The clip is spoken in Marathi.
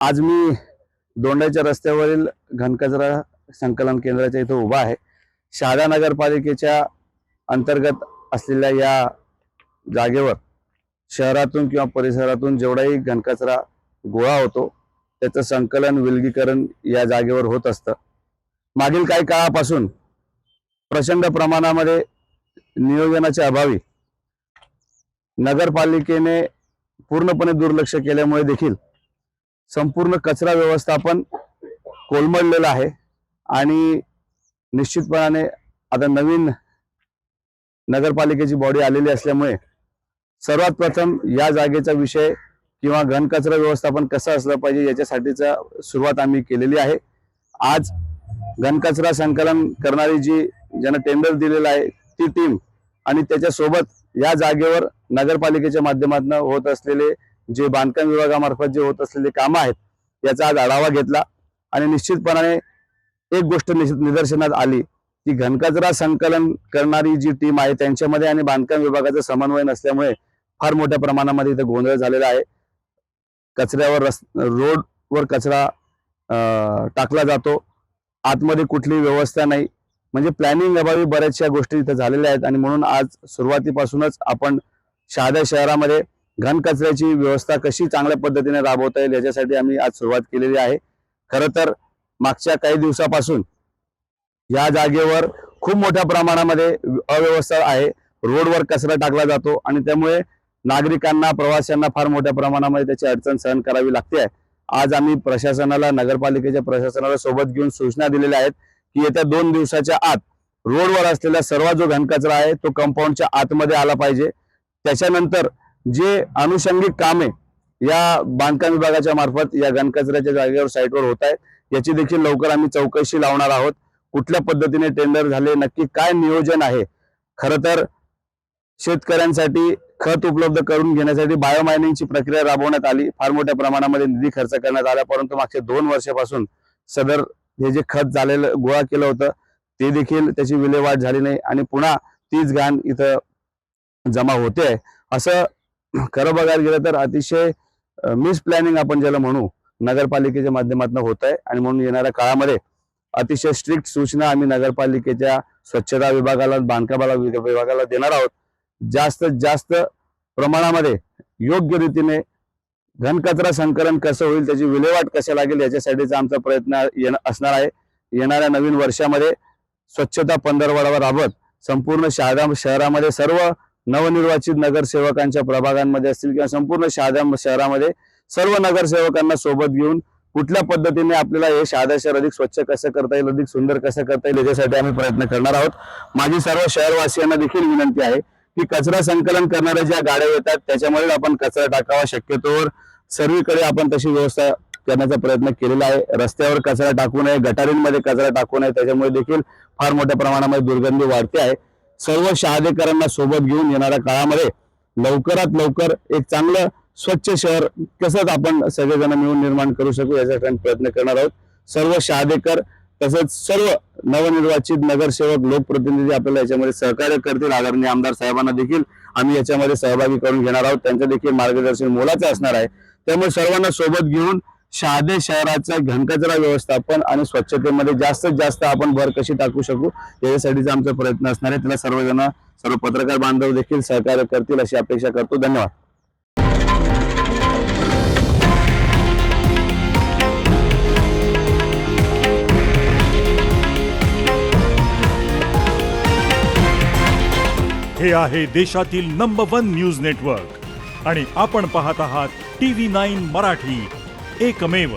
आज मी दोंडाच्या रस्त्यावरील घनकचरा संकलन केंद्राच्या इथं उभा आहे। शहादा नगरपालिकेच्या अंतर्गत असलेल्या या जागेवर शहरातून किंवा परिसरातून जेवढाही घनकचरा गोळा होतो त्याचं संकलन विलगीकरण या जागेवर होत असतं। मागील काही काळापासून प्रचंड प्रमाणामध्ये नियोजनाच्या अभावी नगरपालिकेने पूर्णपणे दुर्लक्ष केल्यामुळे देखील संपूर्ण कचरा व्यवस्थापन कोलमडलेलं आहे आणि निश्चितपणे आता नवीन नगरपालिकेची बॉडी आलेली असल्यामुळे सर्वात प्रथम या जागेचा विषय किंवा घनकचरा व्यवस्थापन कसं असलं पाहिजे याच्यासाठीचा सुरुवात आम्ही केलेली आहे। आज घनकचरा संकलन करणारी जी ज्यांना टेंडर दिलेलं आहे ती टीम आणि त्याच्यासोबत या जागेवर नगरपालिकेच्या माध्यमातून होत असलेले जे बांधकाम विभागामार्फत जे होत असलेले कामं आहेत याचा आज आढावा घेतला आणि निश्चितपणे एक गोष्ट निदर्शनास आली की घनकचरा संकलन करणारी जी टीम आहे त्यांच्यामध्ये आणि बांधकाम विभागाचा समन्वय नसल्यामुळे फार मोठ्या प्रमाणामध्ये इथे गोंधळ झालेला आहे। कचऱ्यावर रोडवर कचरा टाकला जातो, आतमध्ये कुठलीही व्यवस्था नाही, म्हणजे प्लॅनिंग अभावी बऱ्याचशा गोष्टी इथे झालेल्या आहेत आणि म्हणून आज सुरुवातीपासूनच आपण शहादा शहरामध्ये घनकचऱ्याची व्यवस्था कशी चांगल्या पद्धतीने राबवता येईल याच्यासाठी आम्ही आज सुरुवात केलेली आहे। खरं तर मागच्या काही दिवसापासून या जागेवर खूप मोठ्या प्रमाणामध्ये अव्यवस्था आहे, रोडवर कचरा टाकला जातो आणि त्यामुळे नागरिकांना प्रवाशांना फार मोठ्या प्रमाणामध्ये त्याची अडचण सहन करावी लागते आहे। आज आम्ही प्रशासनाला नगरपालिकेच्या प्रशासनाला सोबत घेऊन सूचना दिलेल्या आहेत की येत्या 2 दिवसाच्या आत रोडवर असलेला सर्व जो घनकचरा आहे तो कंपाऊंडच्या आतमध्ये आला पाहिजे। त्याच्यानंतर जे अनुषंगिक कामे या बांधकाम विभागाच्या मार्फत या घनकचऱ्याच्या जागेवर साईटवर होत आहेत याची देखील लवकर आम्ही चौकशी लावणार आहोत। कुठल्या पद्धतीने टेंडर झाले, नक्की काय नियोजन आहे। खरं तर शेतकऱ्यांसाठी खत उपलब्ध करून घेण्यासाठी बायोमायनिंगची प्रक्रिया राबवण्यात आली, फार मोठ्या प्रमाणामध्ये निधी खर्च करण्यात आला, परंतु मागच्या 2 वर्षापासून सदर हे जे खत झालेलं गोळा केलं होतं ते देखील त्याची विल्हेवाट झाली नाही आणि पुन्हा तीच घाण इथं जमा होते आहे। असं खरं बघायला गेलं तर अतिशय मिस प्लॅनिंग आपण ज्याला म्हणू नगरपालिकेच्या माध्यमातून होत आहे आणि म्हणून येणाऱ्या काळामध्ये अतिशय स्ट्रिक्ट सूचना आम्ही नगरपालिकेच्या स्वच्छता विभागाला, बांधकाम विभागाला देणार आहोत। जास्तीत जास्त प्रमाणामध्ये योग्य रीतीने घनकचरा संकलन कसं होईल, त्याची विल्हेवाट कशी लागेल याच्यासाठीचा आमचा प्रयत्न असणार आहे। येणाऱ्या नवीन वर्षामध्ये स्वच्छता पंधरवड्यावर राबत संपूर्ण शहादा शहरामध्ये सर्व नवनिर्वाचित नगरसेवकांच्या प्रभागांमध्ये असतील किंवा संपूर्ण शहादा शहरामध्ये सर्व नगरसेवकांना सोबत घेऊन कुठल्या पद्धतीने आपल्याला हे शहादा शहर अधिक स्वच्छ कसं करता येईल, अधिक सुंदर कसं करता येईल याच्यासाठी आम्ही प्रयत्न करणार आहोत। माझी सर्व शहरवासियांना देखील विनंती आहे की कचरा संकलन करणाऱ्या ज्या गाड्या येतात त्याच्यामध्ये आपण कचरा टाकावा, शक्यतोवर सर्वीकडे आपण तशी व्यवस्था करण्याचा प्रयत्न केलेला आहे। रस्त्यावर कचरा टाकू नये, गटारींमध्ये कचरा टाकू नये, त्याच्यामुळे देखील फार मोठ्या प्रमाणामध्ये दुर्गंधी वाढते आहे। सर्व शहादेकरांना सोबत घेऊन येणाऱ्या काळामध्ये लवकरात लवकर एक चांगलं स्वच्छ शहर कसं आपण सगळेजण मिळून निर्माण करू शकू यासाठी प्रयत्न करणार आहोत। सर्व शहादेकर तसंच सर्व नवनिर्वाचित नगरसेवक, लोकप्रतिनिधी आपल्याला याच्यामध्ये सहकार्य करतील। आदरणीय आमदार साहेबांना देखील आम्ही याच्यामध्ये सहभागी करून घेणार आहोत, त्यांचं देखील मार्गदर्शन मोलाचं असणार आहे। त्यामुळे सर्वांना सोबत घेऊन शहादे शहराचं घनकचरा व्यवस्थापन आणि स्वच्छतेमध्ये जास्तीत जास्त आपण भर कशी टाकू शकू याच्यासाठीचा आमचा प्रयत्न असणार आहे। त्याला सर्वजण, सर्व पत्रकार बांधव देखील सहकार्य करतील अशी अपेक्षा करतो। धन्यवाद। हे आहे देशातील नंबर 1 न्यूज नेटवर्क आणि आपण पाहत आहात TV9 मराठी, एकमेव।